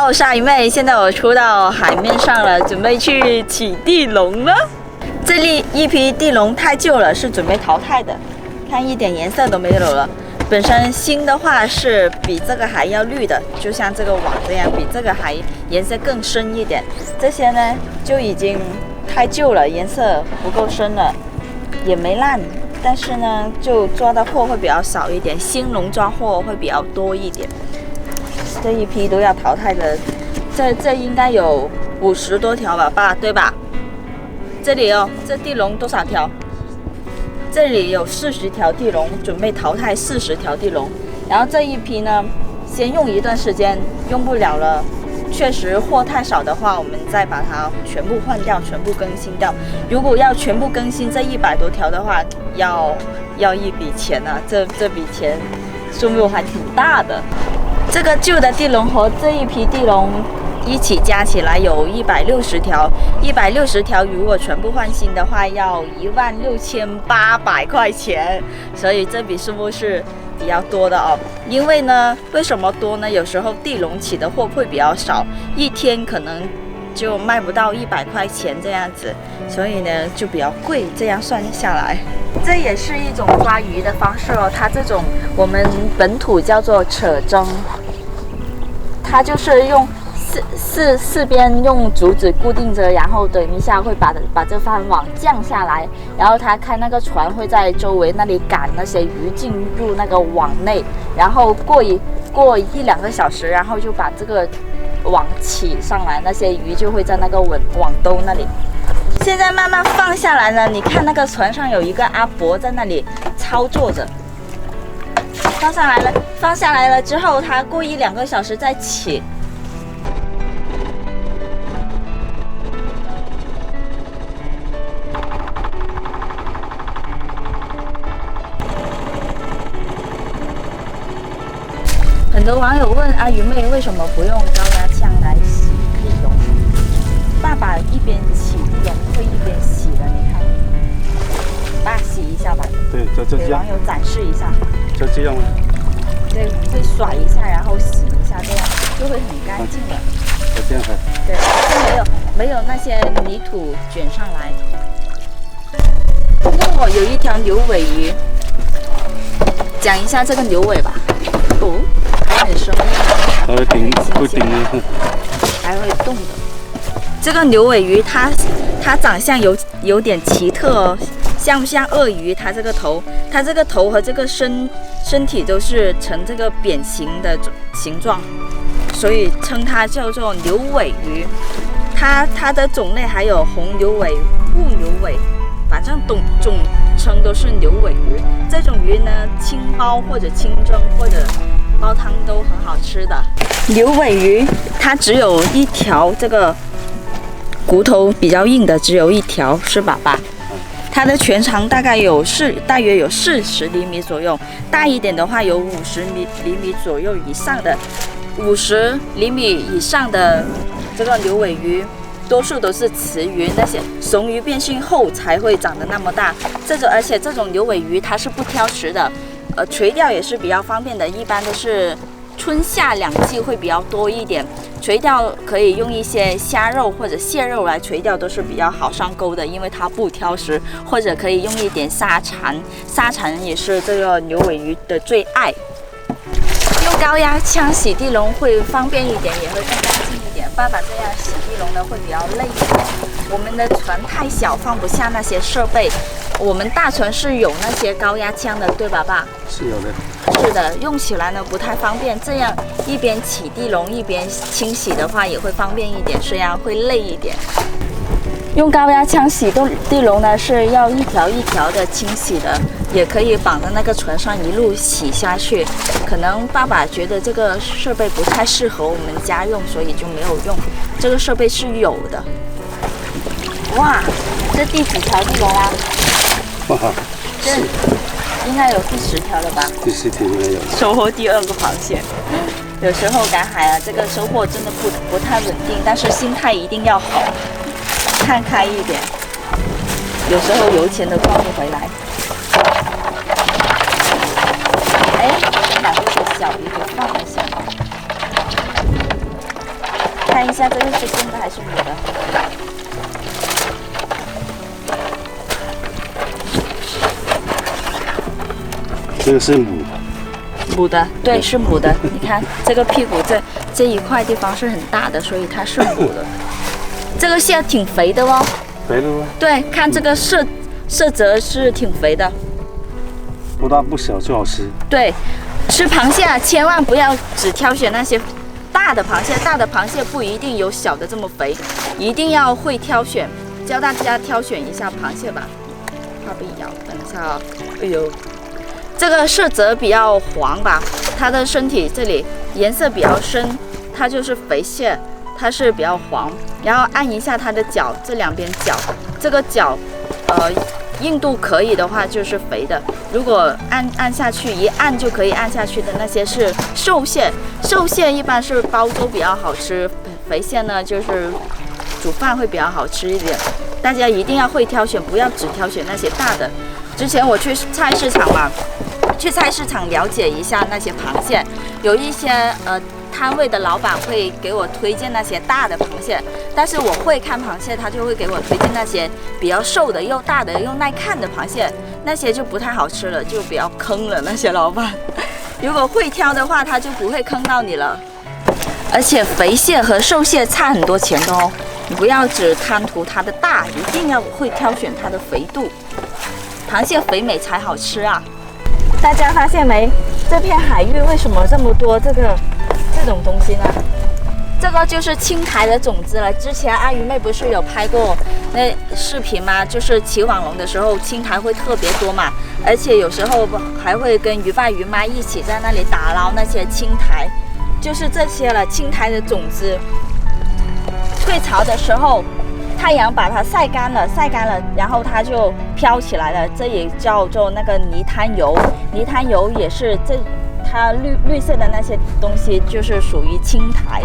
Hello， 鲨鱼妹，现在我出到海面上了，准备去起地笼了。这里一批地笼太旧了，是准备淘汰的，看一点颜色都没有了。本身新的话是比这个还要绿的，就像这个网这样，比这个还颜色更深一点。这些呢就已经太旧了，颜色不够深了，也没烂。 但是呢，就抓的货会比较少一点，新笼抓货会比较多一点。这一批都要淘汰的，这应该有50多条吧，爸，对吧？这里哦，这地笼多少条？这里有40条地笼，准备淘汰40条地笼。然后这一批呢，先用一段时间，用不了了。 确实货太少的话，我们再把它全部换掉，全部更新掉。如果要全部更新这100多条的话，要一笔钱啊！这笔钱数目还挺大的。这个旧的地笼和这一批地笼一起加起来有160条，160条如果全部换新的话，要16800块钱，所以这笔数目是 比较多的哦，因为呢，为什么多呢？有时候地笼起的货会比较少，一天可能就卖不到100块钱这样子，所以呢就比较贵。这样算下来，这也是一种抓鱼的方式哦。它这种我们本土叫做扯针，它就是用四边用竹子固定着，然后等一下会把这番网降下来，然后他开那个船会在周围那里赶那些鱼进入那个网内，然后过1、2个小时，然后就把这个网起上来，那些鱼就会在那个网兜那里。现在慢慢放下来呢，你看那个船上有一个阿伯在那里操作着。 放下来了之后，它过1、2个小时再起。很多网友问阿鱼妹为什么不用高压枪来洗地笼？爸爸一边起地笼会一边洗的，你看。爸洗一下吧。对，就这样。给网友展示一下。就这样吗？对，会甩一下，然后洗一下，这样就会很干净了。就这样子。对，就没有那些泥土卷上来。哦，有一条牛尾鱼。讲一下这个牛尾吧。哦。 还很生硬，还会顶，会顶的，还会动的。这个牛尾鱼它长相有点奇特哦，像不像鳄鱼？它这个头和这个身体都是呈这个扁形的形状，所以称它叫做牛尾鱼。它的种类还有红牛尾、雾牛尾，反正总称都是牛尾鱼。这种鱼呢，清煲或者清蒸或者 煲汤都很好吃的。牛尾鱼它只有一条，这个骨头比较硬的只有一条，是吧爸？它的全长大约有40厘米左右，大一点的话有50厘米左右以上的，50厘米以上的这个牛尾鱼，多数都是雌鱼，那些雄鱼变性后才会长得那么大。而且这种牛尾鱼它是不挑食的。 垂钓也是比较方便的，一般都是春夏2季会比较多一点。垂钓可以用一些虾肉或者蟹肉来垂钓，都是比较好上钩的，因为它不挑食。或者可以用一点沙蚕，沙蚕也是这个牛尾鱼的最爱。用高压枪洗地笼会方便一点，也会更干净一点。爸爸这样洗地笼呢会比较累一点。我们的船太小，放不下那些设备。 我们大船是有那些高压枪的，对吧，爸？是有的。是的，用起来呢不太方便。这样一边起地笼一边清洗的话，也会方便一点，虽然会累一点。用高压枪洗地笼呢，是要一条一条的清洗的，也可以绑在那个船上一路洗下去。可能爸爸觉得这个设备不太适合我们家用，所以就没有用。这个设备是有的。哇，这第几条地笼啊？ 哇，这应该有第10条了吧？第10条应该有。收获第2个螃蟹。有时候赶海啊，这个收获真的不太稳定，但是心态一定要好，看开一点。有时候油钱都赚不回来。哎，把这个小鱼给放一下。看一下这个是公的还是母的？这个是母的。母的，对，是母的。你看这个屁股这一块地方是很大的，所以它是母的。这个蟹挺肥的哦。肥的吗？对，看这个色泽是挺肥的。不大不小就好吃。对，吃螃蟹啊，千万不要只挑选那些大的螃蟹，大的螃蟹不一定有小的这么肥，一定要会挑选。教大家挑选一下螃蟹吧，怕被咬。等一下啊，哎呦，这个色泽比较黄吧，它的身体这里颜色比较深，它就是肥蟹，它是比较黄。然后按一下它的脚，这两边脚，这个脚，硬度可以的话就是肥的，如果按下去一按就可以按下去的那些是瘦蟹。瘦蟹一般是煲粥比较好吃，肥蟹呢就是煮饭会比较好吃一点。大家一定要会挑选，不要只挑选那些大的。之前我去菜市场嘛，去菜市场了解一下那些螃蟹，有一些摊位的老板会给我推荐那些大的螃蟹，但是我会看螃蟹，他就会给我推荐那些比较瘦的、又大的又耐看的螃蟹，那些就不太好吃了，就比较坑了那些老板。如果会挑的话，他就不会坑到你了。而且肥蟹和瘦蟹差很多钱的哦，你不要只贪图它的大，一定要会挑选它的肥度。螃蟹肥美才好吃啊！大家发现没？这片海域为什么这么多这种东西呢？这个就是青苔的种子了。之前阿鱼妹不是有拍过那视频吗？就是起网笼的时候，青苔会特别多嘛，而且有时候还会跟鱼爸鱼妈一起在那里打捞那些青苔，就是这些了。青苔的种子退潮的时候，太阳把它晒干了，然后它就飘起来了，这也叫做那个泥滩油。泥滩油也是它绿色的那些东西就是属于青苔，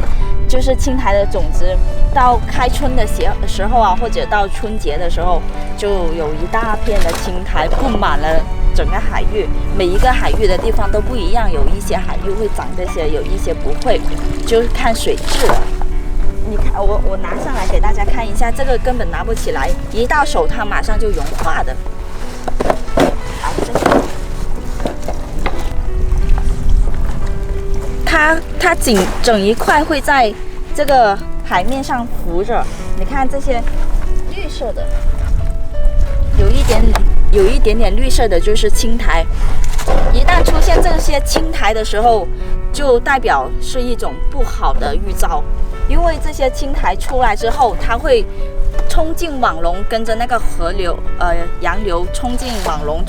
就是青苔的种子。到开春的时候啊，或者到春节的时候，就有一大片的青苔布满了整个海域。每一个海域的地方都不一样，有一些海域会长这些，有一些不会，就是看水质了。你看，我拿上来给大家看一下，这个根本拿不起来，一到手它马上就融化的。好，它整一块会在这个海面上浮着。你看这些绿色的，有一点点绿色的，就是青苔。一旦出现这些青苔的时候，就代表是一种不好的预兆。因为这些青苔出来之后，它会冲进网笼，跟着那个河流、洋流冲进网笼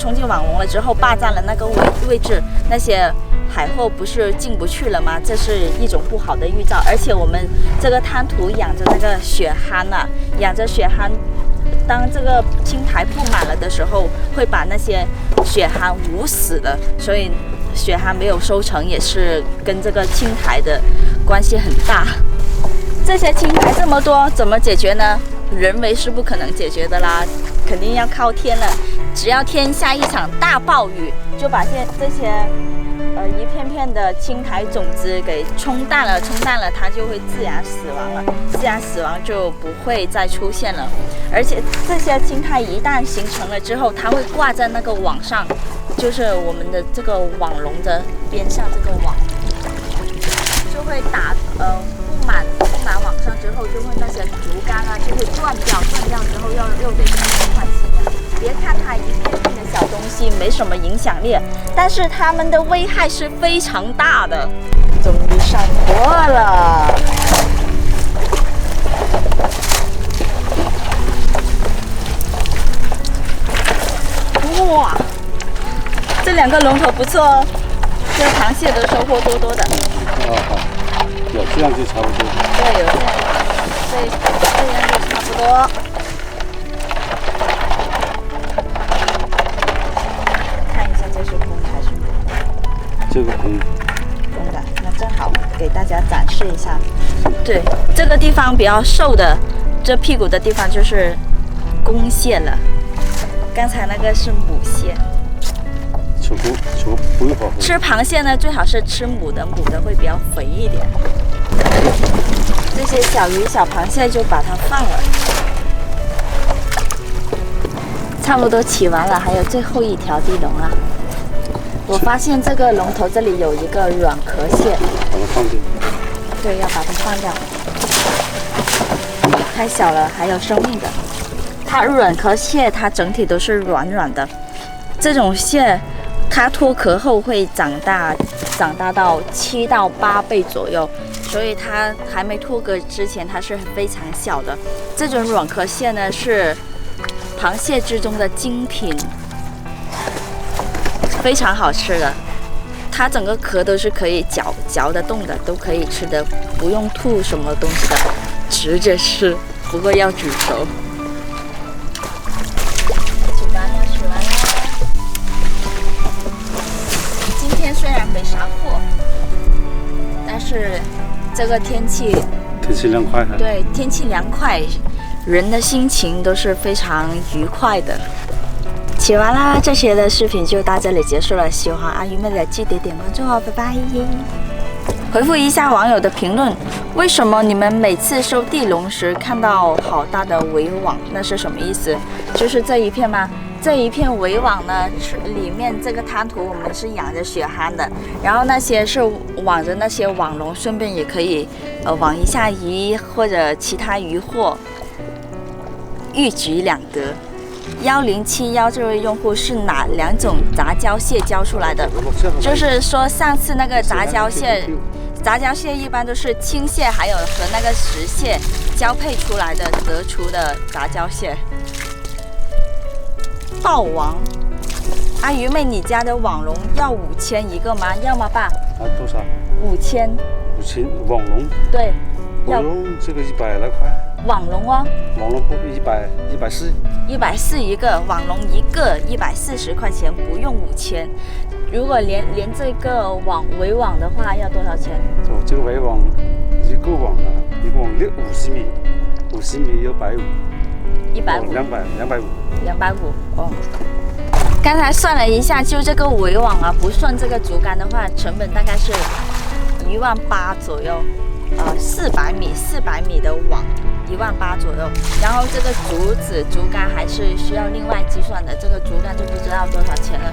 了之后，霸占了那个位置，那些海货不是进不去了吗？这是一种不好的预兆。而且我们这个滩涂养着那个雪蛤啊，养着雪蛤，当这个青苔布满了的时候，会把那些雪蛤捂死了，所以雪蛤没有收成，也是跟这个青苔的关系很大。这些青苔这么多，怎么解决呢？人为是不可能解决的啦，肯定要靠天了。只要天下一场大暴雨，就把这些一片片的青苔种子给冲淡了，它就会自然死亡了。自然死亡就不会再出现了。而且这些青苔一旦形成了之后，它会挂在那个网上，就是我们的这个网笼的边上，这个网就会布满网上之后，就会那些竹竿啊就会断掉之后又得重新换新了。别看它一片片的小东西没什么影响力，但是它们的危害是非常大的。终于上锅了，哇，这2个龙头不错哦，这螃蟹的收获多多的。有这样就差不多。对，有这样就差不多。看一下这是公的还是母的？这个公的，那正好给大家展示一下。对，这个地方比较瘦的，这屁股的地方就是公蟹了。刚才那个是母蟹。吃螃蟹呢，最好是吃母的，母的会比较肥一点。这些小鱼小螃蟹就把它放了。差不多起完了，还有最后一条地龙啊！我发现这个龙头这里有一个软壳蟹，把它放进。对，要把它放掉。太小了，还有生命的。它软壳蟹，它整体都是软软的。这种蟹，它脱壳后会长大到7到8倍左右，所以它还没脱壳之前，它是非常小的。这种软壳蟹呢，是螃蟹之中的精品，非常好吃的。它整个壳都是可以嚼得动的，都可以吃的，不用吐什么东西的，直着吃。不过要煮熟。煮完了。今天虽然没啥货，但是这个天气凉快。对，天气凉快，人的心情都是非常愉快的。起完啦，这些的视频就到这里结束了。喜欢阿鱼妹的记得点关注哦，拜拜。回复一下网友的评论，为什么你们每次收地龙时看到好大的围网？那是什么意思？就是这一片吗？这一片围网呢，是里面这个滩涂我们是养着雪蛤的，然后那些是网着那些网笼，顺便也可以网一下鱼或者其他渔获，一举两得。1071这位用户是哪2种杂交蟹教出来的？就是说上次那个杂交蟹一般都是青蟹还有和那个石蟹交配出来的得出的杂交蟹。豹王，阿鱼妹，你家的网笼要5000一个吗？要吗，爸？多少？5000。5000网笼？对。网笼这个100来块。网笼哦。网笼不140。140一个，网笼一个140块钱，不用5000。如果连这个围网的话，要多少钱？这个围网一个网啊，一个网50米，50米要150。150。250哦。刚才算了一下，就这个围网啊，不算这个竹竿的话，成本大概是18000左右。400米的网，18000左右。然后这个竹竿还是需要另外计算的，这个竹竿就不知道多少钱了。